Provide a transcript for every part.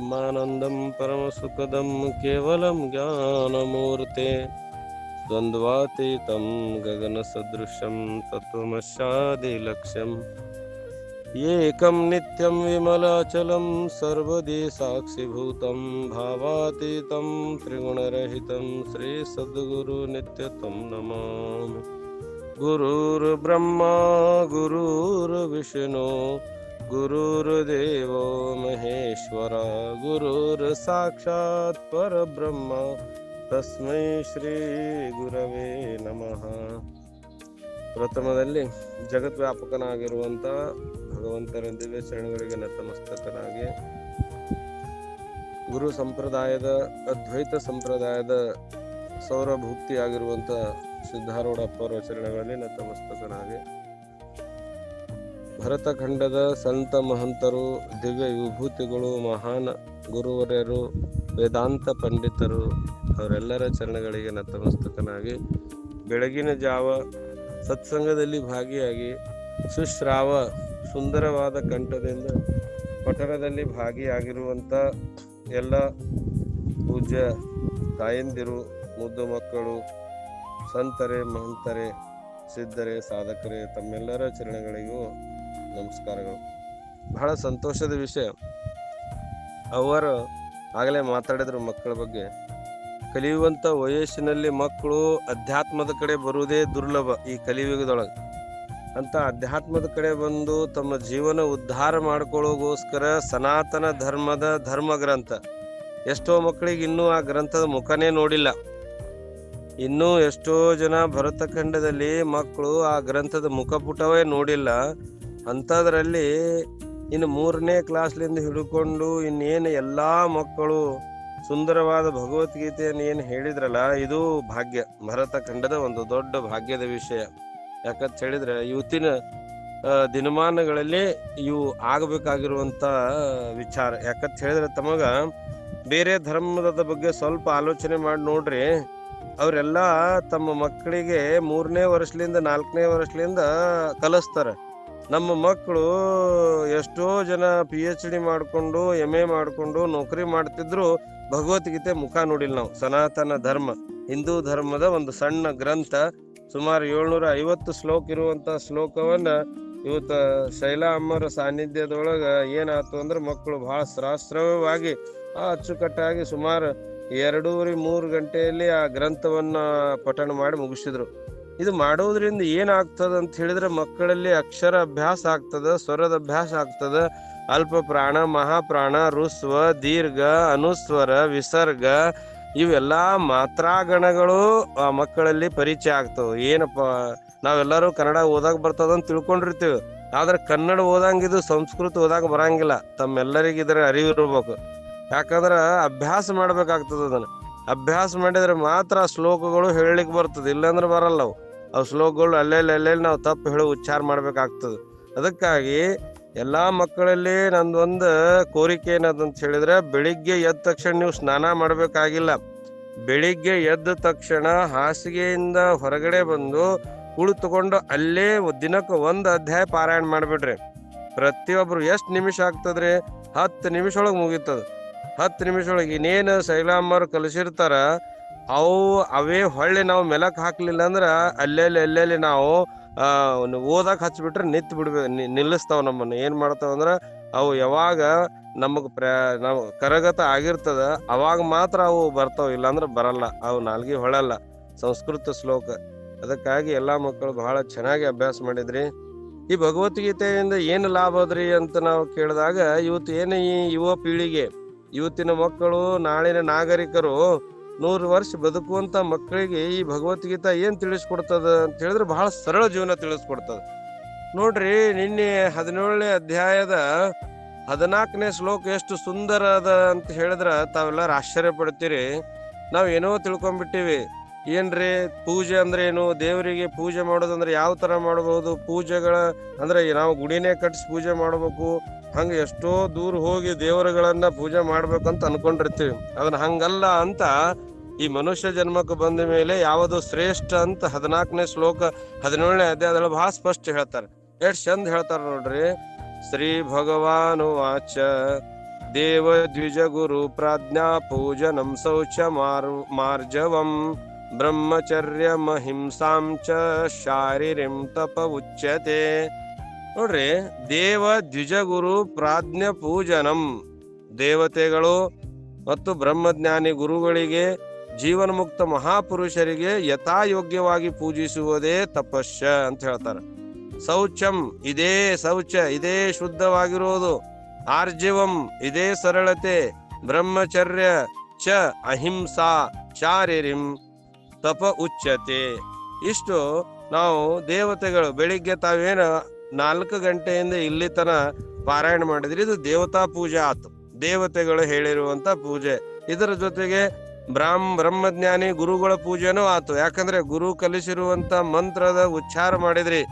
ब्रह्मानन्दं परमसुखदं केवलं ज्ञानमूर्ते द्वन्द्वातीतं गगनसदृशं तत्त्वमस्यादिलक्ष्यम् एकं नित्यं विमलाचलं सर्वदि साक्षिभूतं भावातीतं त्रिगुणरहितं श्रीसद्गुरुनित्यतं नमामि। गुरुर्ब्रह्मा गुरुर्विष्णु गुरुर्देवो महेश्वरा गुरुर्साक्षात् परब्रह्म तस्मै ಶ್ರೀ ಗುರವೇ ನಮಃ. ಪ್ರಥಮದಲ್ಲಿ ಜಗದ್ವ್ಯಾಪಕನಾಗಿರುವಂಥ ಭಗವಂತನ ದಿವ್ಯ ಚರಣಗಳಿಗೆ ನತಮಸ್ತಕನಾಗಿ ಗುರು ಸಂಪ್ರದಾಯದ ಅದ್ವೈತ ಸಂಪ್ರದಾಯದ ಸೌರಭೂಕ್ತಿಯಾಗಿರುವಂಥ ಸಿದ್ಧಾರೂಢಪ್ಪ ಅವರ ಚರಣಗಳಲ್ಲಿ ನತಮಸ್ತಕನಾಗಿ ಭರತಖಂಡದ ಸಂತ ಮಹಂತರು, ದಿವ್ಯ ವಿಭೂತಿಗಳು, ಮಹಾನ್ ಗುರುವರ್ಯರು, ವೇದಾಂತ ಪಂಡಿತರು ಅವರೆಲ್ಲರ ಚರಣಗಳಿಗೆ ನತಮಸ್ತಕನಾಗಿ ಬೆಳಗಿನ ಜಾವ ಸತ್ಸಂಗದಲ್ಲಿ ಭಾಗಿಯಾಗಿ ಸುಶ್ರಾವ ಸುಂದರವಾದ ಕಂಠದಿಂದ ಪಠಣದಲ್ಲಿ ಭಾಗಿಯಾಗಿರುವಂಥ ಎಲ್ಲ ಪೂಜ್ಯ ತಾಯಂದಿರು, ಮುದ್ದು ಮಕ್ಕಳು, ಸಂತರೆ, ಮಹಂತರೆ, ಸಿದ್ಧರೇ, ಸಾಧಕರೇ ತಮ್ಮೆಲ್ಲರ ಚರಣಗಳಿಗೂ ನಮಸ್ಕಾರಗಳು. ಬಹಳ ಸಂತೋಷದ ವಿಷಯ, ಅವರು ಆಗಲೇ ಮಾತಾಡಿದ್ರು ಮಕ್ಕಳ ಬಗ್ಗೆ. ಕಲಿಯುವಂಥ ವಯಸ್ಸಿನಲ್ಲಿ ಮಕ್ಕಳು ಅಧ್ಯಾತ್ಮದ ಕಡೆ ಬರುವುದೇ ದುರ್ಲಭ ಈ ಕಲಿಯುಗದೊಳಗೆ. ಅಂತ ಅಧ್ಯಾತ್ಮದ ಕಡೆ ಬಂದು ತಮ್ಮ ಜೀವನ ಉದ್ಧಾರ ಮಾಡ್ಕೊಳ್ಳೋಗೋಸ್ಕರ ಸನಾತನ ಧರ್ಮದ ಧರ್ಮ ಗ್ರಂಥ, ಎಷ್ಟೋ ಮಕ್ಕಳಿಗೆ ಇನ್ನೂ ಆ ಗ್ರಂಥದ ಮುಖನೇ ನೋಡಿಲ್ಲ. ಇನ್ನೂ ಎಷ್ಟೋ ಜನ ಭರತಖಂಡದಲ್ಲಿ ಮಕ್ಕಳು ಆ ಗ್ರಂಥದ ಮುಖಪುಟವೇ ನೋಡಿಲ್ಲ. ಅಂಥದ್ರಲ್ಲಿ ಇನ್ನು 3ನೇ ಕ್ಲಾಸ್ಲಿಂದ ಹಿಡ್ಕೊಂಡು ಇನ್ನೇನು ಎಲ್ಲ ಮಕ್ಕಳು ಸುಂದರವಾದ ಭಗವದ್ಗೀತೆಯನ್ನು ಏನು ಹೇಳಿದ್ರಲ್ಲ, ಇದು ಭಾಗ್ಯ, ಭರತಖಂಡದ ಒಂದು ದೊಡ್ಡ ಭಾಗ್ಯದ ವಿಷಯ. ಯಾಕಂತ ಹೇಳಿದ್ರೆ ಇವತ್ತಿನ ದಿನಮಾನಗಳಲ್ಲಿ ಇವು ಆಗಬೇಕಾಗಿರುವಂಥ ವಿಚಾರ. ಯಾಕಂತ ಹೇಳಿದ್ರೆ ತಮಗ ಬೇರೆ ಧರ್ಮದ ಬಗ್ಗೆ ಸ್ವಲ್ಪ ಆಲೋಚನೆ ಮಾಡಿ ನೋಡ್ರಿ. ಅವರೆಲ್ಲ ತಮ್ಮ ಮಕ್ಕಳಿಗೆ 3ನೇ ವರ್ಷದಿಂದ 4ನೇ ವರ್ಷದಿಂದ ಕಲಿಸ್ತಾರೆ. ನಮ್ಮ ಮಕ್ಕಳು ಎಷ್ಟೋ ಜನ PhD ಮಾಡಿಕೊಂಡು MA ಮಾಡಿಕೊಂಡು ನೌಕರಿ ಮಾಡ್ತಿದ್ರು, ಭಗವದ್ಗೀತೆ ಮುಖ ನೋಡಿಲ್ಲ ನಾವು. ಸನಾತನ ಧರ್ಮ, ಹಿಂದೂ ಧರ್ಮದ ಒಂದು ಸಣ್ಣ ಗ್ರಂಥ, ಸುಮಾರು 750 ಶ್ಲೋಕ ಇರುವಂತ ಶ್ಲೋಕವನ್ನ ಇವತ್ತು ಶೈಲಾ ಅಮ್ಮರ ಸಾನ್ನಿಧ್ಯದೊಳಗ ಏನಾಯ್ತು ಅಂದ್ರೆ ಮಕ್ಕಳು ಬಹಳ ಸಹಸ್ರವಾಗಿ ಅಚ್ಚುಕಟ್ಟಾಗಿ ಸುಮಾರು 2-3 ಗಂಟೆಯಲ್ಲಿ ಆ ಗ್ರಂಥವನ್ನ ಪಠಣ ಮಾಡಿ ಮುಗಿಸಿದ್ರು. ಇದು ಮಾಡೋದ್ರಿಂದ ಏನಾಗ್ತದ ಅಂತ ಹೇಳಿದ್ರೆ ಮಕ್ಕಳಲ್ಲಿ ಅಕ್ಷರ ಅಭ್ಯಾಸ ಆಗ್ತದ, ಸ್ವರದ ಅಭ್ಯಾಸ ಆಗ್ತದ, ಅಲ್ಪ ಪ್ರಾಣ, ಮಹಾಪ್ರಾಣ, ಋಸ್ವ, ದೀರ್ಘ, ಅನುಸ್ವರ, ವಿಸರ್ಗ ಇವೆಲ್ಲ ಮಾತ್ರಾಗಣಗಳು ಆ ಮಕ್ಕಳಲ್ಲಿ ಪರಿಚಯ ಆಗ್ತವೆ. ಏನಪ್ಪ, ನಾವೆಲ್ಲರೂ ಕನ್ನಡ ಓದಾಕ ಬರ್ತದಂತ ತಿಳ್ಕೊಂಡಿರ್ತೀವಿ, ಆದ್ರೆ ಕನ್ನಡ ಓದಂಗಿದು ಸಂಸ್ಕೃತ ಓದಾಕ ಬರಂಗಿಲ್ಲ. ತಮ್ಮೆಲ್ಲರಿಗೆ ಇದರ ಅರಿವು ಇರ್ಬೇಕು. ಯಾಕಂದ್ರೆ ಅಭ್ಯಾಸ ಮಾಡ್ಬೇಕಾಗ್ತದ. ಅದನ್ನ ಅಭ್ಯಾಸ ಮಾಡಿದ್ರೆ ಮಾತ್ರ ಶ್ಲೋಕಗಳು ಹೇಳಲಿಕ್ಕೆ ಬರ್ತದೆ, ಇಲ್ಲಾಂದ್ರೆ ಬರಲ್ಲ ಅವು. ಶ್ಲೋಕಗಳು ಅಲ್ಲೆಲ್ಲಿ ನಾವು ತಪ್ಪು ಹೇಳೋ ಉಚ್ಚಾರ ಮಾಡ್ಬೇಕಾಗ್ತದೆ. ಅದಕ್ಕಾಗಿ ಎಲ್ಲಾ ಮಕ್ಕಳಲ್ಲಿ ನಂದೊಂದು ಕೋರಿಕೆ ಏನದಂತ ಹೇಳಿದ್ರೆ, ಬೆಳಿಗ್ಗೆ ಎದ್ದ ತಕ್ಷಣ ನೀವು ಸ್ನಾನ ಮಾಡ್ಬೇಕಾಗಿಲ್ಲ. ಬೆಳಿಗ್ಗೆ ಎದ್ದ ತಕ್ಷಣ ಹಾಸಿಗೆಯಿಂದ ಹೊರಗಡೆ ಬಂದು ಕುಳಿತುಕೊಂಡು ಅಲ್ಲೇ ದಿನಕ್ಕೆ 1 ಅಧ್ಯಾಯ ಪಾರಾಯಣ ಮಾಡ್ಬಿಡ್ರಿ. ಪ್ರತಿಯೊಬ್ರು ಎಷ್ಟು ನಿಮಿಷ ಆಗ್ತದ್ರಿ? 10 ನಿಮಿಷ ಒಳಗೆ ಮುಗೀತದ. 10 ನಿಮಿಷ ಒಳಗೆ ಇನ್ನೇನು ಶೈಲಾಮ್ಮರು ಕಲಿಸಿರ್ತಾರ ಅವೇ ಹೊಳ್ಳಿ ನಾವು ಮೆಲಕ್ ಹಾಕ್ಲಿಲ್ಲ ಅಂದ್ರ ಅಲ್ಲೆಲ್ಲಿ ನಾವು ಓದಾಕ್ ಹಚ್ಬಿಟ್ರೆ ನಿಲ್ಲಿಸ್ತಾವ ನಮ್ಮನ್ನ. ಏನ್ ಮಾಡ್ತಾವ ಅಂದ್ರ ಅವು ಯಾವಾಗ ನಮಗ್ ನಾವು ಕರಗತ ಆಗಿರ್ತದ ಅವಾಗ ಮಾತ್ರ ಅವು ಬರ್ತಾವ, ಇಲ್ಲಾಂದ್ರ ಬರಲ್ಲ. ಅವು ನಾಲ್ಗಿ ಹೊಳಲ್ಲ ಸಂಸ್ಕೃತ ಶ್ಲೋಕ. ಅದಕ್ಕಾಗಿ ಎಲ್ಲಾ ಮಕ್ಕಳು ಬಹಳ ಚೆನ್ನಾಗಿ ಅಭ್ಯಾಸ ಮಾಡಿದ್ರಿ. ಈ ಭಗವದ್ಗೀತೆಯಿಂದ ಏನು ಲಾಭ ಅದ್ರಿ ಅಂತ ನಾವು ಕೇಳಿದಾಗ, ಇವತ್ತು ಏನು ಈ ಯುವ ಪೀಳಿಗೆ, ಇವತ್ತಿನ ಮಕ್ಕಳು ನಾಳಿನ ನಾಗರಿಕರು, 100 ವರ್ಷ ಬದುಕುವಂತ ಮಕ್ಕಳಿಗೆ ಈ ಭಗವದ್ಗೀತಾ ಏನ್ ತಿಳಿಸ್ಕೊಡ್ತದ ಅಂತ ಹೇಳಿದ್ರೆ ಬಹಳ ಸರಳ ಜೀವನ ತಿಳಿಸ್ಕೊಡ್ತದ. ನೋಡ್ರಿ, ನಿನ್ನೆ 17ನೇ ಅಧ್ಯಾಯದ 14ನೇ ಶ್ಲೋಕ ಎಷ್ಟು ಸುಂದರ ಅದ ಅಂತ ಹೇಳಿದ್ರ ತಾವೆಲ್ಲರೂ ಆಶ್ಚರ್ಯ ಪಡ್ತೀರಿ. ನಾವ್ ಏನೋ ತಿಳ್ಕೊಂಡ್ಬಿಟ್ಟಿವಿ. ಏನ್ರಿ ಪೂಜೆ ಅಂದ್ರೆ ಏನು, ದೇವರಿಗೆ ಪೂಜೆ ಮಾಡೋದಂದ್ರೆ ಯಾವ ತರ ಮಾಡಬಹುದು, ಪೂಜೆಗಳ ಅಂದ್ರೆ ನಾವು ಗುಡಿನೇ ಕಟ್ಟಿಸಿ ಪೂಜೆ ಮಾಡ್ಬೇಕು, ಹಂಗ ಎಷ್ಟೋ ದೂರ ಹೋಗಿ ದೇವರುಗಳನ್ನ ಪೂಜೆ ಮಾಡ್ಬೇಕಂತ ಅನ್ಕೊಂಡಿರ್ತೀವಿ. ಅದನ್ನ ಹಂಗಲ್ಲ ಅಂತ ಈ ಮನುಷ್ಯ ಜನ್ಮಕ್ಕೆ ಬಂದ ಮೇಲೆ ಯಾವುದು ಶ್ರೇಷ್ಠ ಅಂತ 14ನೇ ಶ್ಲೋಕ 17ನೇ ಅಧ್ಯಾಯದಲ್ಲಿ ಬಹಳ ಸ್ಪಷ್ಟ ಹೇಳ್ತಾರೆ. ಎಷ್ಟ್ ಚಂದ ಹೇಳ್ತಾರ ನೋಡ್ರಿ. ಶ್ರೀ ಭಗವಾನು ವಾಚ ದೇವ ದ್ವಿಜ ಗುರು ಪ್ರಾಜ್ಞಾ ಪೂಜನಂ ಶೌಚ ಮಾರ್ಜವಂ ಬ್ರಹ್ಮಚರ್ಯ ಮಹಿಂಸಾಂ ಚ ಶಾರೀರಿಂ ತಪ ಉಚ್ಯತೆ. ನೋಡ್ರಿ, ದೇವ ದ್ವಿಜ ಗುರು ಪ್ರಾಜ್ಞ ಪೂಜನಂ, ದೇವತೆಗಳು ಮತ್ತು ಬ್ರಹ್ಮಜ್ಞಾನಿ ಗುರುಗಳಿಗೆ, ಜೀವನ ಮುಕ್ತ ಮಹಾಪುರುಷರಿಗೆ ಯಥಾಯೋಗ್ಯವಾಗಿ ಪೂಜಿಸುವುದೇ ತಪಸ್ಸ ಅಂತ ಹೇಳ್ತಾರೆ. ಶೌಚಂ, ಇದೇ ಶೌಚ, ಇದೇ ಶುದ್ಧವಾಗಿರುವುದು. ಆರ್ಜವಂ, ಇದೇ ಸರಳತೆ. ಬ್ರಹ್ಮಚರ್ಯ ಚ ಅಹಿಂಸಾ ಶಾರೀರಿಂ ತಪ ಉಚ್ಯತೆ. ಇಷ್ಟು ನಾವು ದೇವತೆಗಳು ಬೆಳಿಗ್ಗೆ ತಾವೇನ 4 ಗಂಟೆಯಿಂದ ಇಲ್ಲಿ ತನ ಪಾರಾಯಣ ಮಾಡಿದ್ರಿ, ಇದು ದೇವತಾ ಪೂಜೆ ಆತು, ದೇವತೆಗಳು ಹೇಳಿರುವಂತ ಪೂಜೆ. ಇದರ ಜೊತೆಗೆ ಬ್ರಹ್ಮಜ್ಞಾನಿ ಗುರುಗಳ ಪೂಜೆನೂ ಆತು, ಯಾಕಂದ್ರೆ ಗುರು ಕಲಿಸಿರುವಂತ ಮಂತ್ರದ ಉಚ್ಚಾರ ಮಾಡಿದ್ರಿ,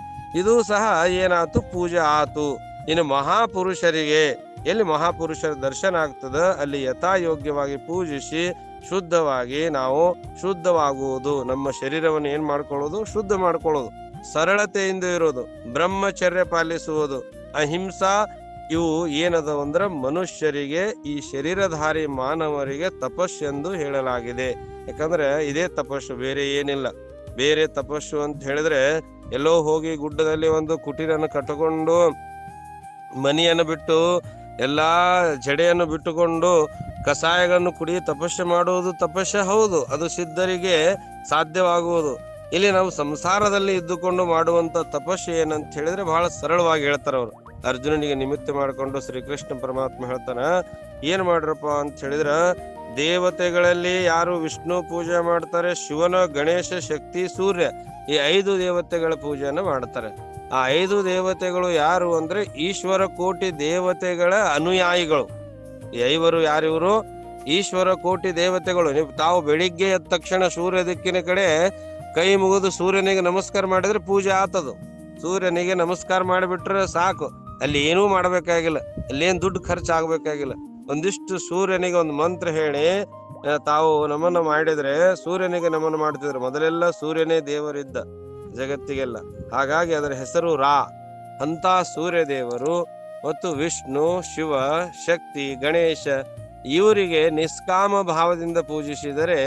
ಇದು ಸಹ ಏನಾತು, ಪೂಜೆ ಆತು. ಇನ್ನು ಮಹಾಪುರುಷರಿಗೆ ಎಲ್ಲಿ ಮಹಾಪುರುಷರ ದರ್ಶನ ಆಗ್ತದ ಅಲ್ಲಿ ಯಥಾಯೋಗ್ಯವಾಗಿ ಪೂಜಿಸಿ ಶುದ್ಧವಾಗಿ ನಾವು ಶುದ್ಧವಾಗುವುದು, ನಮ್ಮ ಶರೀರವನ್ನು ಏನ್ ಮಾಡ್ಕೊಳ್ಳೋದು, ಶುದ್ಧ ಮಾಡ್ಕೊಳ್ಳೋದು, ಸರಳತೆಯಿಂದ ಇರೋದು, ಬ್ರಹ್ಮಚರ್ಯ ಪಾಲಿಸುವುದು, ಅಹಿಂಸಾ, ಇವು ಏನದವ ಅಂದ್ರ ಮನುಷ್ಯರಿಗೆ, ಈ ಶರೀರಧಾರಿ ಮಾನವರಿಗೆ ತಪಸ್ಸೆಂದು ಹೇಳಲಾಗಿದೆ. ಯಾಕಂದ್ರೆ ಇದೇ ತಪಸ್ಸು, ಬೇರೆ ಏನಿಲ್ಲ. ಬೇರೆ ತಪಸ್ಸು ಅಂತ ಹೇಳಿದ್ರೆ ಎಲ್ಲೋ ಹೋಗಿ ಗುಡ್ಡದಲ್ಲಿ ಒಂದು ಕುಟೀರನ್ನು ಕಟ್ಟಿಕೊಂಡು ಮನೆಯನ್ನು ಬಿಟ್ಟು ಎಲ್ಲಾ ಜಡೆಯನ್ನು ಬಿಟ್ಟುಕೊಂಡು ಕಷಾಯಗಳನ್ನು ಕುಡಿ ತಪಸ್ಸೆ ಮಾಡುವುದು ತಪಸ್ಸೆ ಹೌದು, ಅದು ಸಿದ್ಧರಿಗೆ ಸಾಧ್ಯವಾಗುವುದು. ಇಲ್ಲಿ ನಾವು ಸಂಸಾರದಲ್ಲಿ ಇದ್ದುಕೊಂಡು ಮಾಡುವಂತ ತಪಸ್ಸು ಏನಂತ ಹೇಳಿದ್ರೆ ಬಹಳ ಸರಳವಾಗಿ ಹೇಳ್ತಾರ ಅವರು. ಅರ್ಜುನನಿಗೆ ನಿಮಿತ್ತ ಮಾಡಿಕೊಂಡು ಶ್ರೀಕೃಷ್ಣ ಪರಮಾತ್ಮ ಹೇಳ್ತಾನ, ಏನ್ ಮಾಡ್ರಪ್ಪ ಅಂತ ಹೇಳಿದ್ರ, ದೇವತೆಗಳಲ್ಲಿ ಯಾರು ವಿಷ್ಣು ಪೂಜೆ ಮಾಡ್ತಾರೆ, ಶಿವನ, ಗಣೇಶ, ಶಕ್ತಿ, ಸೂರ್ಯ, ಈ 5 ದೇವತೆಗಳ ಪೂಜೆಯನ್ನ ಮಾಡ್ತಾರೆ. ಆ 5 ದೇವತೆಗಳು ಯಾರು ಅಂದ್ರೆ ಈಶ್ವರ ಕೋಟಿ ದೇವತೆಗಳ ಅನುಯಾಯಿಗಳು. ಈ 5 ಯಾರಿವರು? ಈಶ್ವರ ಕೋಟಿ ದೇವತೆಗಳು. ನೀವು ತಾವು ಬೆಳಿಗ್ಗೆ ಎದ್ದ ತಕ್ಷಣ ಸೂರ್ಯ ದಿಕ್ಕಿನ ಕಡೆ ಕೈ ಮುಗಿದು ಸೂರ್ಯನಿಗೆ ನಮಸ್ಕಾರ ಮಾಡಿದ್ರೆ ಪೂಜೆ ಆತದು. ಸೂರ್ಯನಿಗೆ ನಮಸ್ಕಾರ ಮಾಡಿಬಿಟ್ರೆ ಸಾಕು, ಅಲ್ಲಿ ಏನೂ ಮಾಡ್ಬೇಕಾಗಿಲ್ಲ, ಅಲ್ಲೇನ್ ದುಡ್ಡು ಖರ್ಚು ಆಗ್ಬೇಕಾಗಿಲ್ಲ. ಒಂದಿಷ್ಟು ಸೂರ್ಯನಿಗೆ ಒಂದು ಮಂತ್ರ ಹೇಳಿ ತಾವು ನಮನ ಮಾಡಿದ್ರೆ, ಸೂರ್ಯನಿಗೆ ನಮನ ಮಾಡ್ತಿದ್ರು. ಮೊದಲೆಲ್ಲ ಸೂರ್ಯನೇ ದೇವರಿದ್ದ ಜಗತ್ತಿಗೆಲ್ಲ, ಹಾಗಾಗಿ ಅದರ ಹೆಸರು ರಾ. ಅಂತ ಸೂರ್ಯ ದೇವರು ಮತ್ತು ವಿಷ್ಣು, ಶಿವ, ಶಕ್ತಿ, ಗಣೇಶ ಇವರಿಗೆ ನಿಷ್ಕಾಮ ಭಾವದಿಂದ ಪೂಜಿಸಿದರೆ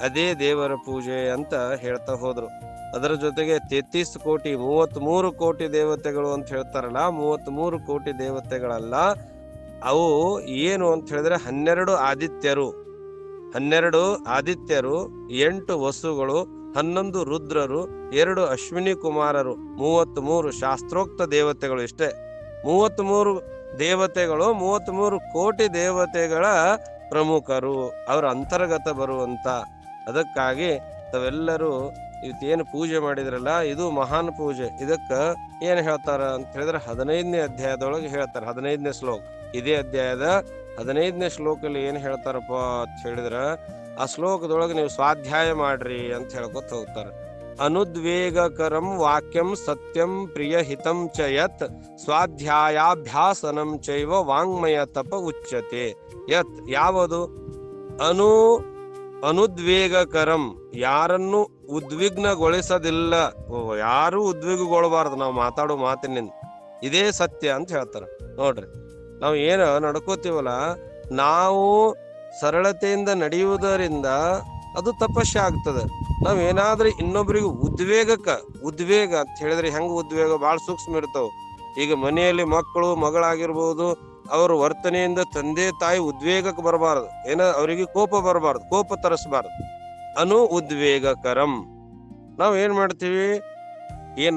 ಅದೇ ದೇವರ ಪೂಜೆ ಅಂತ ಹೇಳ್ತಾ ಹೋದ್ರು. ಅದರ ಜೊತೆಗೆ 33 ಕೋಟಿ 33 ಕೋಟಿ ದೇವತೆಗಳು ಅಂತ ಹೇಳ್ತಾರಲ್ಲ, 33 ಕೋಟಿ ದೇವತೆಗಳಲ್ಲ, ಅವು ಏನು ಅಂತ ಹೇಳಿದ್ರೆ 12 ಆದಿತ್ಯರು, 12 ಆದಿತ್ಯರು, 8 ವಸುಗಳು, 11 ರುದ್ರರು, 2 ಅಶ್ವಿನಿ ಕುಮಾರರು, 33 ಶಾಸ್ತ್ರೋಕ್ತ ದೇವತೆಗಳು. ಇಷ್ಟೇ 33 ದೇವತೆಗಳು, 33 ಕೋಟಿ ದೇವತೆಗಳ ಪ್ರಮುಖರು, ಅವರ ಅಂತರ್ಗತ ಬರುವಂತ. ಅದಕ್ಕಾಗಿ ತಾವೆಲ್ಲರೂ ಇವತ್ತೇನು ಪೂಜೆ ಮಾಡಿದ್ರಲ್ಲ, ಇದು ಮಹಾನ್ ಪೂಜೆ. ಇದಕ್ಕ ಏನ್ ಹೇಳ್ತಾರ ಅಂತ ಹೇಳಿದ್ರೆ 15ನೇ ಅಧ್ಯಾಯದೊಳಗೆ ಹೇಳ್ತಾರೆ, 15ನೇ ಶ್ಲೋಕ. ಇದೇ ಅಧ್ಯಾಯದ 15ನೇ ಶ್ಲೋಕದಲ್ಲಿ ಏನ್ ಹೇಳ್ತಾರಪ್ಪ ಅಂತ ಹೇಳಿದ್ರ, ಆ ಶ್ಲೋಕದೊಳಗೆ ನೀವು ಸ್ವಾಧ್ಯಾಯ ಮಾಡ್ರಿ ಅಂತ ಹೇಳ್ಕೊತ ಹೋಗ್ತಾರೆ. ಅನುದ್ವೇಗಕರಂ ವಾಕ್ಯಂ ಸತ್ಯಂ ಪ್ರಿಯ ಹಿತಂ ಚ ಯತ್ ಸ್ವಾಧ್ಯಾಯಾಭ್ಯಾಸನಂ ಚೈವ ವಾಂಗ್ಮಯ ತಪ ಉಚ್ಯತೆ. ಯತ್ ಯಾವುದು? ಅನುದ್ವೇಗಕರಂ, ಯಾರನ್ನು ಉದ್ವಿಗ್ನಗೊಳಿಸೋದಿಲ್ಲ, ಯಾರು ಉದ್ವಿಗ್ನಗೊಳ್ಳಬಾರ್ದು ನಾವು ಮಾತಾಡೋ ಮಾತಿನಿಂದ, ಇದೇ ಸತ್ಯ ಅಂತ ಹೇಳ್ತಾರ. ನೋಡ್ರಿ, ನಾವು ಏನು ನಡ್ಕೋತೀವಲ್ಲ, ನಾವು ಸರಳತೆಯಿಂದ ನಡೆಯುವುದರಿಂದ ಅದು ತಪಸ್ಸೆ ಆಗ್ತದೆ. ನಾವ್ ಏನಾದ್ರೂ ಇನ್ನೊಬ್ರಿಗೆ ಉದ್ವೇಗ ಅಂತ ಹೇಳಿದ್ರೆ ಹೆಂಗ ಉದ್ವೇಗ ಬಹಳ ಸೂಕ್ಷ್ಮ ಇರ್ತಾವ. ಈಗ ಮನೆಯಲ್ಲಿ ಮಕ್ಕಳು ಮಗಳಾಗಿರ್ಬೋದು, ಅವ್ರ ವರ್ತನೆಯಿಂದ ತಂದೆ ತಾಯಿ ಉದ್ವೇಗಕ್ಕೆ ಬರಬಾರದು, ಅವರಿಗೆ ಕೋಪ ಬರಬಾರ್ದು, ಕೋಪ ತರಿಸಬಾರ್ದು. ಉದ್ವೇಗಕರಂ. ನಾವ್ ಏನ್ ಮಾಡ್ತೀವಿ,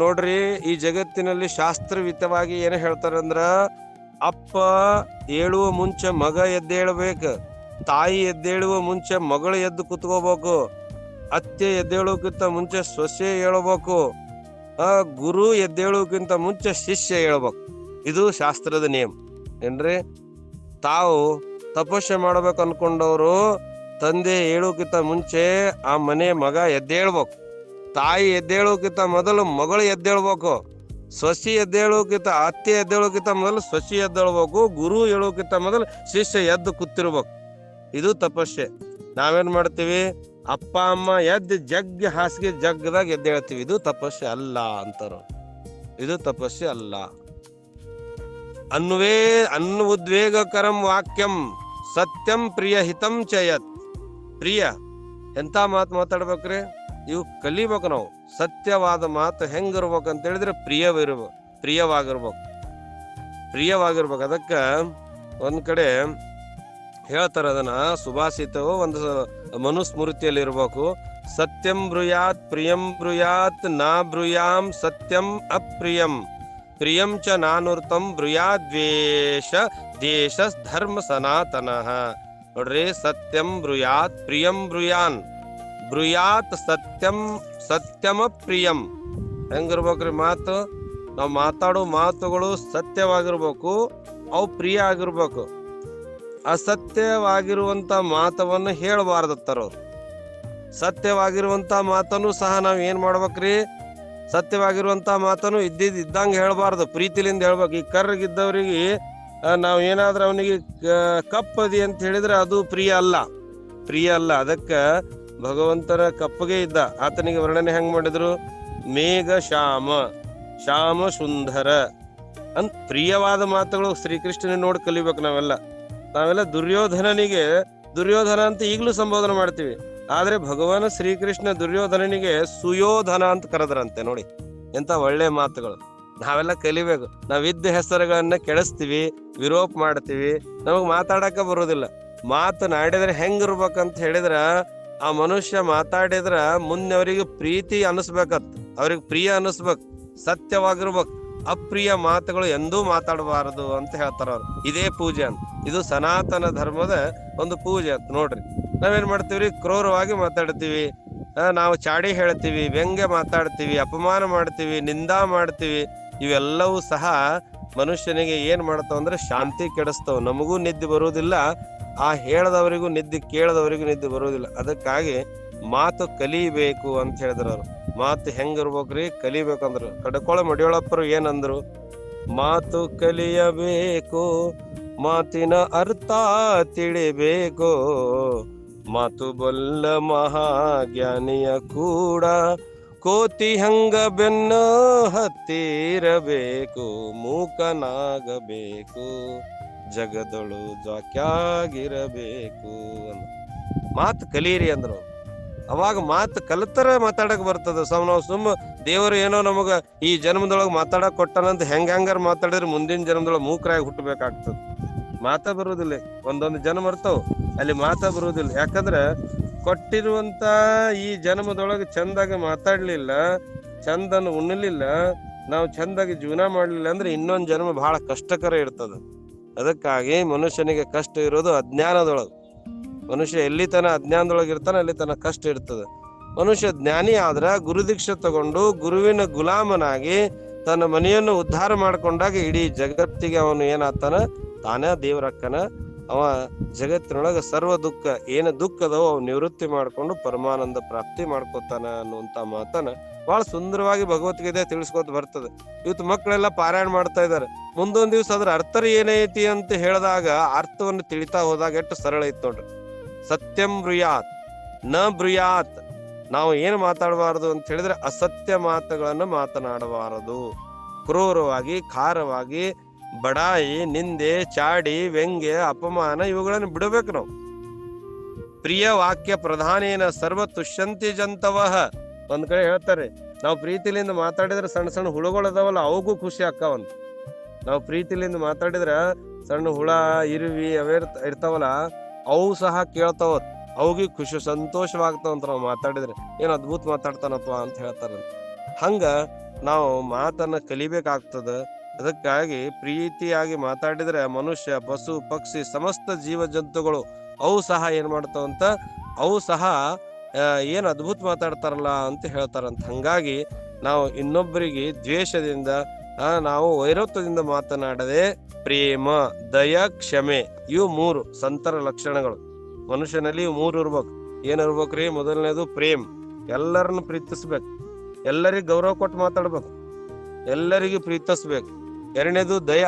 ನೋಡ್ರಿ, ಈ ಜಗತ್ತಿನಲ್ಲಿ ಶಾಸ್ತ್ರವಿತವಾಗಿ ಏನ್ ಹೇಳ್ತಾರಂದ್ರ, ಅಪ್ಪ ಏಳುವ ಮುಂಚೆ ಮಗ ಎದ್ದೇಳ್ಬೇಕು, ತಾಯಿ ಎದ್ದೇಳುವ ಮುಂಚೆ ಮಗಳು ಎದ್ದು ಕುತ್ಕೋಬೇಕು, ಅತ್ತೆ ಎದ್ದೇಳೋಕ್ಕಿಂತ ಮುಂಚೆ ಸೊಸೆ ಹೇಳ್ಬೇಕು, ಗುರು ಎದ್ದೇಳೋಕ್ಕಿಂತ ಮುಂಚೆ ಶಿಷ್ಯ ಹೇಳ್ಬೇಕು. ಇದು ಶಾಸ್ತ್ರದ ನಿಯಮ ಏನ್ರಿ. ತಾವು ತಪಸ್ಸೆ ಮಾಡ್ಬೇಕು ಅನ್ಕೊಂಡವ್ರು ತಂದೆ ಹೇಳೋಕ್ಕಿಂತ ಮುಂಚೆ ಆ ಮನೆ ಮಗ ಎದ್ದೇಳ್ಬೇಕು, ತಾಯಿ ಎದ್ದೇಳೋಕ್ಕಿಂತ ಮೊದಲು ಮಗಳು ಎದ್ದೇಳ್ಬೇಕು, ಸೊಸಿ ಎದ್ದೇಳೋಕ್ಕಿಂತ ಅತ್ತೆ ಎದ್ದೇಳೋಕ್ಕಿಂತ ಮೊದಲು ಸೊಸಿ ಎದ್ದೇಳ್ಬೇಕು, ಗುರು ಹೇಳೋಕ್ಕಿಂತ ಮೊದಲು ಶಿಷ್ಯ ಎದ್ದು ಕೂತಿರ್ಬೇಕು. ಇದು ತಪಸ್ಸೆ. ನಾವೇನ್ ಮಾಡ್ತೀವಿ, ಅಪ್ಪ ಅಮ್ಮ ಎದ್ದು ಜಗ್ಗಿ ಹಾಸಿಗೆ ಜಗ್ಗದಾಗ ಎದ್ದೇಳ್ತೀವಿ. ಇದು ತಪಸ್ಸೆ ಅಲ್ಲ ಅಂತಾರ, ಇದು ತಪಸ್ಸೆ ಅಲ್ಲ. ಅನ್ಉದ್ವೇಗಕರಂ ವಾಕ್ಯಂ ಸತ್ಯಂ ಪ್ರಿಯ ಹಿತಂ ಚಯತ್. ಪ್ರಿಯ ಎಂತ ಮಾತು ಮಾತಾಡ್ಬೇಕ್ರಿ? ಇವು ಕಲಿಬೇಕು ನಾವು. ಸತ್ಯವಾದ ಮಾತು ಹೆಂಗಿರ್ಬೇಕಂತ ಹೇಳಿದ್ರೆ ಪ್ರಿಯವಾಗಿರ್ಬೇಕು. ಅದಕ್ಕ ಒಂದ್ ಕಡೆ ಹೇಳ್ತಾರ, ಅದನ್ನ ಸುಭಾಷಿತವು ಒಂದು ಮನುಸ್ಮೃತಿಯಲ್ಲಿ ಇರ್ಬೇಕು. ಸತ್ಯಂ ಬ್ರೂಯಾತ್ ಪ್ರಿಯಂ ಬ್ರೂಯಾತ್ ನಾ ಬ್ರೂಯಾಂ ಸತ್ಯಂ ಅಪ್ರಿಯಂ ಪ್ರಿಯಂ ಚ ನಾನೂರ್ತಂ ಬ್ರೂಯಾತ್ ದ್ವೇಷ ದೇಶ ಧರ್ಮ ಸನಾತನಃ. ನೋಡ್ರಿ, ಸತ್ಯಂ ಬ್ರೂಯಾತ್ ಪ್ರಿಯಂ ಬ್ರೂಯಾನ್ ಬ್ರೂಯಾತ್ ಸತ್ಯಮ ಪ್ರಿಯಂ. ಹೆಂಗಿರ್ಬೇಕ್ರಿ ಮಾತು? ನಾವು ಮಾತಾಡೋ ಮಾತುಗಳು ಸತ್ಯವಾಗಿರ್ಬೇಕು, ಅವು ಪ್ರಿಯ ಆಗಿರ್ಬೇಕು. ಅಸತ್ಯವಾಗಿರುವಂತ ಮಾತವನ್ನು ಹೇಳಬಾರ್ದತ್ತಾರವ್ರು. ಸತ್ಯವಾಗಿರುವಂತ ಮಾತನ್ನು ಸಹ ನಾವ್ ಏನ್ ಮಾಡ್ಬೇಕ್ರಿ? ಸತ್ಯವಾಗಿರುವಂತ ಮಾತನ್ನು ಇದ್ದಂಗೆ ಹೇಳ್ಬಾರ್ದು, ಪ್ರೀತಿಲಿಂದ ಹೇಳ್ಬೇಕು. ಈ ಕರ್ರಗಿದ್ದವ್ರಿಗೆ ನಾವ್ ಏನಾದ್ರೂ ಅವನಿಗೆ ಕಪ್ಪದಿ ಅಂತ ಹೇಳಿದ್ರೆ ಅದು ಪ್ರಿಯ ಅಲ್ಲ. ಅದಕ್ಕ ಭಗವಂತನ ಕಪ್ಪಗೆ ಇದ್ದ ಆತನಿಗೆ ವರ್ಣನೆ ಹೆಂಗ್ ಮಾಡಿದ್ರು? ಮೇಘ ಶ್ಯಾಮ ಸುಂದರ ಅಂತ ಪ್ರಿಯವಾದ ಮಾತುಗಳು ಶ್ರೀಕೃಷ್ಣನ ನೋಡಿ ಕಲಿಬೇಕು ನಾವೆಲ್ಲ ದುರ್ಯೋಧನ ಅಂತ ಈಗಲೂ ಸಂಬೋಧನೆ ಮಾಡ್ತೀವಿ. ಆದ್ರೆ ಭಗವಾನ್ ಶ್ರೀಕೃಷ್ಣ ದುರ್ಯೋಧನನಿಗೆ ಸುಯೋಧನ ಅಂತ ಕರೆದ್ರಂತೆ. ನೋಡಿ ಎಂತ ಒಳ್ಳೆ ಮಾತುಗಳು. ನಾವೆಲ್ಲ ಕಲಿಬೇಕು. ನಾವಿದ್ದ ಹೆಸರುಗಳನ್ನ ಕೆಡಿಸ್ತೀವಿ, ವಿರೋಪ ಮಾಡ್ತೀವಿ, ನಮಗ್ ಮಾತಾಡಕ ಬರೋದಿಲ್ಲ. ಮಾತನಾಡಿದ್ರೆ ಹೆಂಗಿರ್ಬೇಕಂತ ಹೇಳಿದ್ರ, ಆ ಮನುಷ್ಯ ಮಾತಾಡಿದ್ರ ಮುಂದೆ ಅವರಿಗೆ ಪ್ರೀತಿ ಅನಿಸ್ಬೇಕತ್, ಅವ್ರಿಗೆ ಪ್ರಿಯ ಅನಿಸ್ಬೇಕು, ಸತ್ಯವಾಗಿರ್ಬೇಕು. ಅಪ್ರಿಯ ಮಾತುಗಳು ಎಂದೂ ಮಾತಾಡಬಾರದು ಅಂತ ಹೇಳ್ತಾರ ಅವ್ರು. ಇದೇ ಪೂಜೆ ಅಂತ. ಇದು ಸನಾತನ ಧರ್ಮದ ಒಂದು ಪೂಜೆ ಅಂತ. ನೋಡ್ರಿ, ನಾವೇನ್ ಮಾಡ್ತೀವ್ರಿ? ಕ್ರೂರವಾಗಿ ಮಾತಾಡ್ತೀವಿ, ನಾವು ಚಾಡಿ ಹೇಳ್ತೀವಿ, ವ್ಯಂಗ್ಯ ಮಾತಾಡ್ತೀವಿ, ಅಪಮಾನ ಮಾಡ್ತೀವಿ, ನಿಂದಾ ಮಾಡ್ತೀವಿ. ಇವೆಲ್ಲವೂ ಸಹ ಮನುಷ್ಯನಿಗೆ ಏನ್ ಮಾಡ್ತಾವ ಅಂದ್ರೆ ಶಾಂತಿ ಕೆಡಿಸ್ತಾವ. ನಮಗೂ ನಿದ್ದೆ ಬರುವುದಿಲ್ಲ, ಆ ಹೇಳದವರಿಗೂ ನಿದ್ದೆ, ಕೇಳದವರಿಗೂ ನಿದ್ದೆ ಬರುವುದಿಲ್ಲ. ಅದಕ್ಕಾಗಿ ಮಾತು ಕಲಿಬೇಕು ಅಂತ ಹೇಳಿದ್ರ ಅವ್ರು. ಮಾತು ಹೆಂಗಿರ್ಬೇಕ್ರಿ? ಕಲಿಬೇಕಂದ್ರು. ಕಡಕೊಳ ಮಡಿಯೊಳಪ್ಪರು ಏನಂದ್ರು? ಮಾತು ಕಲಿಯಬೇಕು, ಮಾತಿನ ಅರ್ಥ ತಿಳಿಬೇಕು, ಮಾತು ಬಲ್ಲ ಮಹಾಜ್ಞಾನಿಯ ಕೂಡ ಕೋತಿ ಹಂಗ ಬೆನ್ನ ಹತ್ತಿರಬೇಕು, ಮೂಕನಾಗಬೇಕು, ಜಗದೊಳು ಜಾಕ್ಯಾಗಿರಬೇಕು. ಮಾತು ಕಲೀರಿ ಅಂದ್ರು. ಅವಾಗ ಮಾತು ಕಲಿತರ ಮಾತಾಡಕ್ ಬರ್ತದ. ನಾವು ದೇವರು ಏನೋ ನಮಗ ಈ ಜನ್ಮದೊಳಗೆ ಮಾತಾಡಕ್ ಕೊಟ್ಟನಂತ ಹೆಂಗಾರ ಮಾತಾಡಿದ್ರೆ ಮುಂದಿನ ಜನ್ಮದೊಳಗೆ ಮೂಕರಾಗಿ ಹುಟ್ಟಬೇಕಾಗ್ತದ. ಮಾತಾ ಬರುವುದಿಲ್ಲ. ಒಂದೊಂದು ಜನ್ಮ ಇರ್ತಾವ, ಅಲ್ಲಿ ಮಾತಾ ಬರುವುದಿಲ್ಲ. ಯಾಕಂದ್ರೆ ಕೊಟ್ಟಿರುವಂತ ಈ ಜನ್ಮದೊಳಗೆ ಚಂದಾಗಿ ಮಾತಾಡ್ಲಿಲ್ಲ, ಚಂದನ್ನು ಉಣ್ಣಲಿಲ್ಲ, ನಾವು ಚಂದಾಗಿ ಜೀವನ ಮಾಡ್ಲಿಲ್ಲ ಅಂದ್ರೆ ಇನ್ನೊಂದು ಜನ್ಮ ಬಹಳ ಕಷ್ಟಕರ ಇರ್ತದ. ಅದಕ್ಕಾಗಿ ಮನುಷ್ಯನಿಗೆ ಕಷ್ಟ ಇರೋದು ಅಜ್ಞಾನದೊಳಗೆ. ಮನುಷ್ಯ ಎಲ್ಲಿ ತನ ಅಜ್ಞಾನದೊಳಗೆ ಇರ್ತಾನೆ ಅಲ್ಲಿ ತನ ಕಷ್ಟ ಇರ್ತದೆ. ಮನುಷ್ಯ ಜ್ಞಾನಿ ಆದ್ರ ಗುರುದೀಕ್ಷೆ ತಗೊಂಡು ಗುರುವಿನ ಗುಲಾಮನಾಗಿ ತನ್ನ ಮನೆಯನ್ನು ಉದ್ಧಾರ ಮಾಡ್ಕೊಂಡಾಗ ಇಡೀ ಜಗತ್ತಿಗೆ ಅವನು ಏನಾಗ್ತಾನ? ತಾನೇ ದೇವರಕ್ಕನ. ಅವ ಜಗತ್ತಿನೊಳಗ ಸರ್ವ ದುಃಖ ಏನು ದುಃಖದವ ಅವ್ ನಿವೃತ್ತಿ ಮಾಡ್ಕೊಂಡು ಪರಮಾನಂದ ಪ್ರಾಪ್ತಿ ಮಾಡ್ಕೋತಾನ ಅನ್ನುವಂತ ಮಾತನ್ನ ಬಹಳ ಸುಂದರವಾಗಿ ಭಗವದ್ಗೀತೆ ತಿಳಿಸ್ಕೊತ ಬರ್ತದೆ. ಇವತ್ತು ಮಕ್ಕಳೆಲ್ಲ ಪಾರಾಯಣ ಮಾಡ್ತಾ ಇದ್ದಾರೆ. ಮುಂದೊಂದ್ ದಿವ್ಸ ಅದ್ರ ಅರ್ಥ ಏನೈತಿ ಅಂತ ಹೇಳಿದಾಗ ಅರ್ಥವನ್ನು ತಿಳಿತಾ ಹೋದಾಗ ಎಷ್ಟು ಸರಳ ಐತ್ ನೋಡ್ರಿ. ಸತ್ಯಂ ಬ್ರೂಯಾತ್ ನ ಬ್ರೂಯಾತ್. ನಾವು ಏನು ಮಾತಾಡಬಾರದು ಅಂತ ಹೇಳಿದ್ರೆ ಅಸತ್ಯ ಮಾತುಗಳನ್ನು ಮಾತನಾಡಬಾರದು. ಕ್ರೂರವಾಗಿ, ಖಾರವಾಗಿ, ಬಡಾಯಿ, ನಿಂದೆ, ಚಾಡಿ, ವ್ಯಂಗ್ಯ, ಅಪಮಾನ ಇವುಗಳನ್ನು ಬಿಡಬೇಕು ನಾವು. ಪ್ರಿಯ ವಾಕ್ಯ ಪ್ರಧಾನೇನ ಸರ್ವ ತುಷ್ಯಂತಿ ಜಂತವಃ. ಒಂದ್ ಕಡೆ ಹೇಳ್ತಾರೆ, ನಾವು ಪ್ರೀತಿಲಿಂದ ಮಾತಾಡಿದ್ರೆ ಸಣ್ಣ ಸಣ್ಣ ಹುಳುಗಳದಾವಲ್ಲ ಅವಗೂ ಖುಷಿ ಆಕ್ಕಾವಂತ. ನಾವು ಪ್ರೀತಿಲಿಂದ ಮಾತಾಡಿದ್ರ ಸಣ್ಣ ಹುಳ, ಇರುವಿ ಅವೇ ಇರ್ತಾವಲ್ಲ ಅವು ಸಹ ಕೇಳ್ತಾವ, ಅವಗಿ ಖುಷಿ ಸಂತೋಷವಾಗ್ತಾವಂತ. ನಾವು ಮಾತಾಡಿದ್ರೆ ಏನ್ ಅದ್ಭುತ ಮಾತಾಡ್ತಾನಪ್ಪ ಅಂತ ಹೇಳ್ತಾರಂತ. ಹಂಗ ನಾವು ಮಾತನ್ನ ಕಲಿಬೇಕಾಗ್ತದ. ಅದಕ್ಕಾಗಿ ಪ್ರೀತಿಯಾಗಿ ಮಾತಾಡಿದ್ರೆ ಮನುಷ್ಯ, ಪಶು, ಪಕ್ಷಿ, ಸಮಸ್ತ ಜೀವ ಜಂತುಗಳು ಅವು ಸಹ ಏನ್ ಮಾಡ್ತಾವಂತ, ಅವು ಸಹ ಏನ್ ಅದ್ಭುತ ಮಾತಾಡ್ತಾರಲ್ಲ ಅಂತ ಹೇಳ್ತಾರಂತ. ಹಂಗಾಗಿ ನಾವು ಇನ್ನೊಬ್ಬರಿಗೆ ದ್ವೇಷದಿಂದ, ನಾವು ವೈರತ್ವದಿಂದ ಮಾತನಾಡದೆ ಪ್ರೇಮ, ದಯ, ಕ್ಷಮೆ ಇವು ಮೂರು ಸಂತರ ಲಕ್ಷಣಗಳು. ಮನುಷ್ಯನಲ್ಲಿ ಇವು ಮೂರು ಇರ್ಬೇಕು. ಏನಿರ್ಬೇಕ್ರಿ? ಮೊದಲನೇದು ಪ್ರೇಮ್, ಎಲ್ಲರನ್ನು ಪ್ರೀತಿಸ್ಬೇಕು, ಎಲ್ಲರಿಗೂ ಗೌರವ ಕೊಟ್ಟು ಮಾತಾಡ್ಬೇಕು, ಎಲ್ಲರಿಗೂ ಪ್ರೀತಿಸ್ಬೇಕು. ಎರಡನೇದು ದಯ,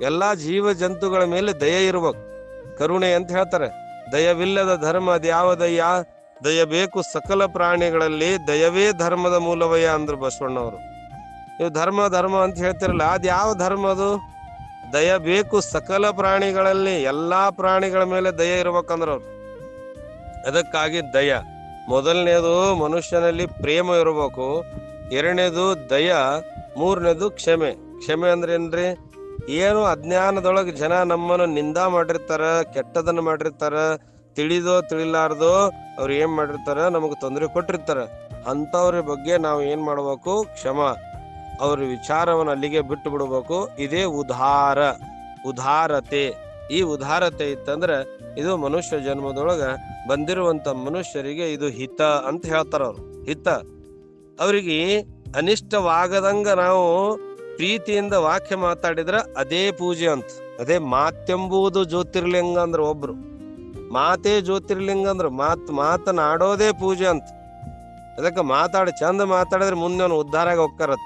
ಎಲ್ಲಾ ಜೀವ ಜಂತುಗಳ ಮೇಲೆ ದಯ ಇರ್ಬೇಕು, ಕರುಣೆ ಅಂತ ಹೇಳ್ತಾರೆ. ದಯವಿಲ್ಲದ ಧರ್ಮ ಅದ್ಯಾವ ದಯ? ದಯ ಬೇಕು ಸಕಲ ಪ್ರಾಣಿಗಳಲ್ಲಿ, ದಯವೇ ಧರ್ಮದ ಮೂಲವಯ್ಯ ಅಂದ್ರು ಬಸವಣ್ಣವರು. ನೀವು ಧರ್ಮ ಧರ್ಮ ಅಂತ ಹೇಳ್ತಿರಲ್ಲ, ಅದ್ ಯಾವ ಧರ್ಮ? ಅದು ದಯ ಬೇಕು ಸಕಲ ಪ್ರಾಣಿಗಳಲ್ಲಿ, ಎಲ್ಲಾ ಪ್ರಾಣಿಗಳ ಮೇಲೆ ದಯ ಇರ್ಬೇಕಂದ್ರ ಅವ್ರು. ಅದಕ್ಕಾಗಿ ದಯ ಮೊದಲನೇದು ಮನುಷ್ಯನಲ್ಲಿ ಪ್ರೇಮ ಇರಬೇಕು, ಎರಡನೇದು ದಯ, ಮೂರನೇದು ಕ್ಷಮೆ. ಕ್ಷಮೆ ಅಂದ್ರೆ ಏನ್ರಿ? ಏನು ಅಜ್ಞಾನದೊಳಗೆ ಜನ ನಮ್ಮನ್ನು ನಿಂದಾ ಮಾಡಿರ್ತಾರ, ಕೆಟ್ಟದನ್ನ ಮಾಡಿರ್ತಾರ, ತಿಳಿದೋ ತಿಳಿಲಾರ್ದೋ ಅವ್ರು ಏನ್ ಮಾಡಿರ್ತಾರ, ನಮಗ್ ತೊಂದರೆ ಕೊಟ್ಟಿರ್ತಾರ. ಅಂತವ್ರ ಬಗ್ಗೆ ನಾವು ಏನ್ ಮಾಡ್ಬೇಕು? ಕ್ಷಮ. ಅವ್ರ ವಿಚಾರವನ್ನು ಅಲ್ಲಿಗೆ ಬಿಟ್ಟು ಬಿಡ್ಬೇಕು. ಇದೇ ಉದಾರತೆ. ಈ ಉದಾರತೆ ಇತ್ತಂದ್ರ ಇದು ಮನುಷ್ಯ ಜನ್ಮದೊಳಗ ಬಂದಿರುವಂತ ಮನುಷ್ಯರಿಗೆ ಇದು ಹಿತ ಅಂತ ಹೇಳ್ತಾರ. ಅವ್ರು ಹಿತ. ಅವ್ರಿಗೆ ಅನಿಷ್ಟವಾಗದಂಗ ನಾವು ಪ್ರೀತಿಯಿಂದ ವಾಕ್ಯ ಮಾತಾಡಿದ್ರ ಅದೇ ಪೂಜೆ ಅಂತ. ಅದೇ ಮಾತೆಂಬುದು ಜ್ಯೋತಿರ್ಲಿಂಗ ಅಂದ್ರ, ಒಬ್ರು ಮಾತೇ ಜ್ಯೋತಿರ್ಲಿಂಗ ಅಂದ್ರ ಮಾತನಾಡೋದೇ ಪೂಜೆ ಅಂತ. ಅದಕ್ಕೆ ಚಂದ ಮಾತಾಡಿದ್ರೆ ಮುಂದೆ ಅವನು ಉದ್ಧಾರ ಆಗಿ ಹೋಗ್ತಾರತ್.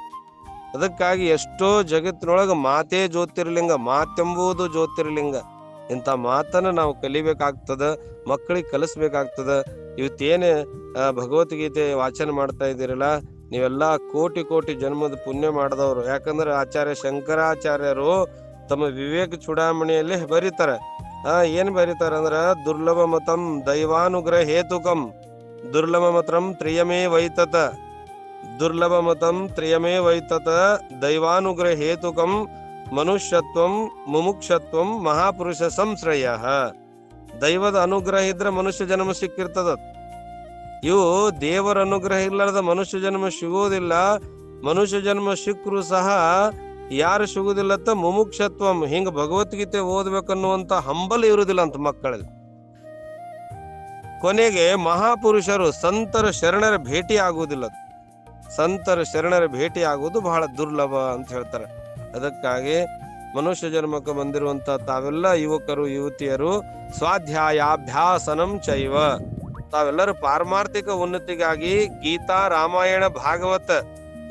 ಅದಕ್ಕಾಗಿ ಎಷ್ಟೋ ಜಗತ್ತಿನೊಳಗ ಮಾತೇ ಜ್ಯೋತಿರ್ಲಿಂಗ, ಮಾತೆಂಬುದು ಜ್ಯೋತಿರ್ಲಿಂಗ. ಇಂಥ ಮಾತನ್ನ ನಾವು ಕಲಿಬೇಕಾಗ್ತದ, ಮಕ್ಕಳಿಗೆ ಕಲಿಸ್ಬೇಕಾಗ್ತದ. ಇವತ್ತೇನೆ ಭಗವದ್ಗೀತೆ ವಾಚನ ಮಾಡ್ತಾ ಇದ್ದೀರಲ್ಲ, ನೀವೆಲ್ಲಾ ಕೋಟಿ ಕೋಟಿ ಜನ್ಮದ ಪುಣ್ಯ ಮಾಡಿದವರು. ಯಾಕಂದ್ರೆ ಆಚಾರ್ಯ ಶಂಕರಾಚಾರ್ಯರು ತಮ್ಮ ವಿವೇಕ ಚೂಡಾಮಣಿಯಲ್ಲಿ ಬರೀತಾರೆ. ಏನ್ ಬರೀತಾರ ಅಂದ್ರ, ದುರ್ಲಭ ಮತಂ ದೈವಾನುಗ್ರಹ ಹೇತುಕಂ ದುರ್ಲಭ ಮತಂ ತ್ರಿಯಮೇ ವೈತತ, ದುರ್ಲಭ ಮತಂ ತ್ರಿಯಮೇ ವೈತತ ದೈವಾನುಗ್ರಹ ಹೇತುಕಂ ಮನುಷ್ಯತ್ವಂ ಮುಮುಕ್ಷತ್ವಂ ಮಹಾಪುರುಷ ಸಂಶ್ರಯ. ದೈವದ ಅನುಗ್ರಹ ಇದ್ರೆ ಮನುಷ್ಯ ಜನ್ಮ ಸಿಕ್ಕಿರ್ತದ. ಇವು ದೇವರ ಅನುಗ್ರಹ ಇಲ್ಲದ ಮನುಷ್ಯ ಜನ್ಮ ಸಿಗುವುದಿಲ್ಲ. ಮನುಷ್ಯ ಜನ್ಮ ಸಿಕ್ಕರು ಸಹ ಯಾರು ಸಿಗುದಿಲ್ಲತ್ತ ಮುಮುಕ್ಷತ್ವಂ, ಹಿಂಗ ಭಗವದ್ಗೀತೆ ಓದ್ಬೇಕನ್ನುವಂತ ಹಂಬಲ ಇರುವುದಿಲ್ಲ ಅಂತ ಮಕ್ಕಳಲ್ಲಿ. ಕೊನೆಗೆ ಮಹಾಪುರುಷರು ಸಂತರ ಶರಣರ ಭೇಟಿ ಆಗುವುದಿಲ್ಲ. ಸಂತರ ಶರಣರ ಭೇಟಿ ಆಗುವುದು ಬಹಳ ದುರ್ಲಭ ಅಂತ ಹೇಳ್ತಾರೆ. ಅದಕ್ಕಾಗಿ ಮನುಷ್ಯ ಜನ್ಮಕ್ಕೆ ಬಂದಿರುವಂತ ತಾವೆಲ್ಲ ಯುವಕರು ಯುವತಿಯರು ಸ್ವಾಧ್ಯಾಯಾಭ್ಯಾಸನಂ ಚೈವ, ತಾವೆಲ್ಲರೂ ಪಾರಮಾರ್ಥಿಕ ಉನ್ನತಿಗಾಗಿ ಗೀತಾ, ರಾಮಾಯಣ, ಭಾಗವತ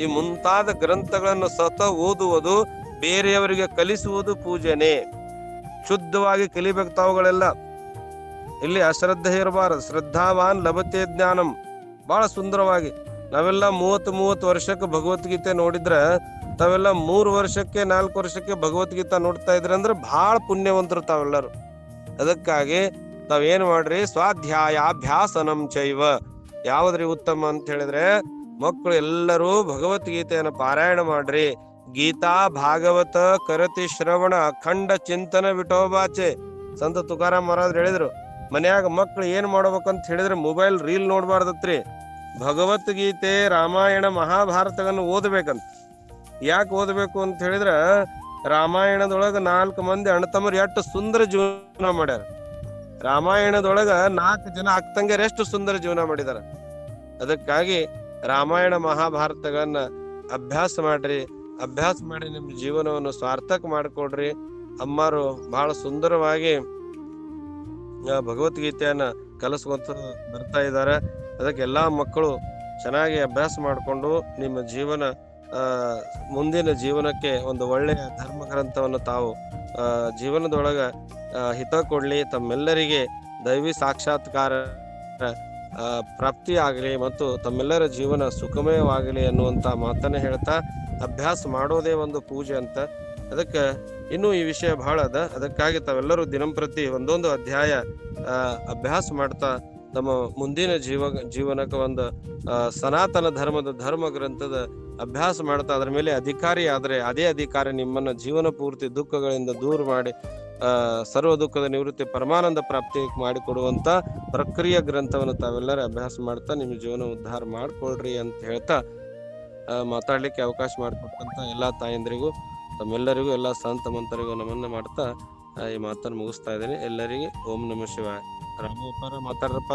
ಈ ಮುಂತಾದ ಗ್ರಂಥಗಳನ್ನು ಸತತ ಓದುವುದು, ಬೇರೆಯವರಿಗೆ ಕಲಿಸುವುದು ಪೂಜೆನೆ. ಶುದ್ಧವಾಗಿ ಕಲಿಬೇಕು ತಾವುಗಳೆಲ್ಲ. ಇಲ್ಲಿ ಅಶ್ರದ್ಧೆ ಇರಬಾರದು. ಶ್ರದ್ಧಾವಾನ್ ಲಭತೆ ಜ್ಞಾನಂ. ಬಹಳ ಸುಂದರವಾಗಿ ನಾವೆಲ್ಲ 30 ವರ್ಷಕ್ಕೆ ಭಗವದ್ಗೀತೆ ನೋಡಿದ್ರ, ತಾವೆಲ್ಲ 3 ವರ್ಷಕ್ಕೆ 4 ವರ್ಷಕ್ಕೆ ಭಗವದ್ಗೀತಾ ನೋಡ್ತಾ ಇದ್ರಿ ಅಂದ್ರೆ ಬಹಳ ಪುಣ್ಯವಂತರು ತಾವೆಲ್ಲರೂ. ಅದಕ್ಕಾಗಿ ತಾವೇನ್ ಮಾಡ್ರಿ? ಸ್ವಾಧ್ಯಾಯಾಭ್ಯಾಸನಂ ಚೈವ. ಯಾವ್ದ್ರಿ ಉತ್ತಮ ಅಂತ ಹೇಳಿದ್ರೆ, ಮಕ್ಕಳು ಎಲ್ಲರೂ ಭಗವದ್ಗೀತೆಯನ್ನು ಪಾರಾಯಣ ಮಾಡ್ರಿ. ಗೀತಾ ಭಾಗವತ ಕರತಿ ಶ್ರವಣ ಅಖಂಡ ಚಿಂತನ ವಿಠೋಬಾಚೆ. ಸಂತ ತುಕಾರಾಮ್ ಮಹಾರಾಜ್ ಹೇಳಿದ್ರು, ಮನ್ಯಾಗ ಮಕ್ಳು ಏನ್ ಮಾಡ್ಬೇಕಂತ ಹೇಳಿದ್ರೆ ಮೊಬೈಲ್ ರೀಲ್ ನೋಡ್ಬಾರ್ದತ್ರಿ. ಭಗವದ್ಗೀತೆ, ರಾಮಾಯಣ, ಮಹಾಭಾರತವನ್ನು ಓದಬೇಕಂತ. ಯಾಕೆ ಓದಬೇಕು ಅಂತ ಹೇಳಿದ್ರ, ರಾಮಾಯಣದೊಳಗ 4 ಮಂದಿ ಅಣ್ಣತಮ್ಮರು ಎಷ್ಟು ಸುಂದರ ಜೀವನ ಮಾಡ್ಯಾರ. ರಾಮಾಯಣದೊಳಗ 4 ಜನ ಅಕ್ಕಂಗೆ ಎಷ್ಟು ಸುಂದರ ಜೀವನ ಮಾಡಿದಾರ. ಅದಕ್ಕಾಗಿ ರಾಮಾಯಣ ಮಹಾಭಾರತಗಳನ್ನ ಅಭ್ಯಾಸ ಮಾಡ್ರಿ. ಅಭ್ಯಾಸ ಮಾಡಿ ನಿಮ್ ಜೀವನವನ್ನು ಸಾರ್ಥಕ ಮಾಡ್ಕೊಡ್ರಿ. ಅಮ್ಮಾರು ಬಹಳ ಸುಂದರವಾಗಿ ಭಗವದ್ಗೀತೆಯನ್ನ ಕಲಿಸ್ಕೊಂತ ಬರ್ತಾ ಇದ್ದಾರೆ. ಅದಕ್ಕೆ ಎಲ್ಲಾ ಮಕ್ಕಳು ಚೆನ್ನಾಗಿ ಅಭ್ಯಾಸ ಮಾಡಿಕೊಂಡು ನಿಮ್ಮ ಜೀವನ ಮುಂದಿನ ಜೀವನಕ್ಕೆ ಒಂದು ಒಳ್ಳೆಯ ಧರ್ಮ ಗ್ರಂಥವನ್ನು ತಾವು ಜೀವನದೊಳಗ ಹಿತ ಕೊಡ್ಲಿ. ತಮ್ಮೆಲ್ಲರಿಗೆ ದೈವಿ ಸಾಕ್ಷಾತ್ಕಾರ ಪ್ರಾಪ್ತಿ ಆಗಲಿ ಮತ್ತು ತಮ್ಮೆಲ್ಲರ ಜೀವನ ಸುಖಮಯವಾಗಲಿ ಅನ್ನುವಂತ ಮಾತನ್ನ ಹೇಳ್ತಾ, ಅಭ್ಯಾಸ ಮಾಡೋದೇ ಒಂದು ಪೂಜೆ ಅಂತ. ಅದಕ್ಕೆ ಇನ್ನೂ ಈ ವಿಷಯ ಬಹಳ ಅದ. ಅದಕ್ಕಾಗಿ ತಾವೆಲ್ಲರೂ ದಿನಂಪ್ರತಿ ಒಂದೊಂದು ಅಧ್ಯಾಯ ಅಭ್ಯಾಸ ಮಾಡ್ತಾ ನಮ್ಮ ಮುಂದಿನ ಜೀವನಕ್ಕೆ ಒಂದು ಸನಾತನ ಧರ್ಮ ಗ್ರಂಥದ ಅಭ್ಯಾಸ ಮಾಡ್ತಾ ಅದ್ರ ಮೇಲೆ ಅಧಿಕಾರಿ ಆದ್ರೆ ಅದೇ ಅಧಿಕಾರಿ ನಿಮ್ಮನ್ನ ಜೀವನ ಪೂರ್ತಿ ದುಃಖಗಳಿಂದ ದೂರ ಮಾಡಿ ಸರ್ವ ದುಃಖದ ನಿವೃತ್ತಿ ಪರಮಾನಂದ ಪ್ರಾಪ್ತಿ ಮಾಡಿಕೊಡುವಂತ ಪ್ರಕ್ರಿಯೆ ಗ್ರಂಥವನ್ನು ತಾವೆಲ್ಲರೂ ಅಭ್ಯಾಸ ಮಾಡ್ತಾ ನಿಮ್ಮ ಜೀವನ ಉದ್ಧಾರ ಮಾಡ್ಕೊಳ್ರಿ ಅಂತ ಹೇಳ್ತಾ ಮಾತಾಡ್ಲಿಕ್ಕೆ ಅವಕಾಶ ಮಾಡಿಕೊಟ್ಟಂತ ಎಲ್ಲಾ ತಾಯಂದ್ರಿಗೂ ತಮ್ಮೆಲ್ಲರಿಗೂ ಎಲ್ಲಾ ಸಂತ ಮಂತರಿಗೂ ನಮನ ಮಾಡ್ತಾ ಈ ಮಾತನ್ನು ಮುಗಿಸ್ತಾ ಇದ್ದೀನಿ. ಎಲ್ಲರಿಗೆ ಓಂ ನಮಃ ಶಿವಾಯ. ರಾಮೋಪರ ಮಾತಾಡ್ರಪ್ಪ.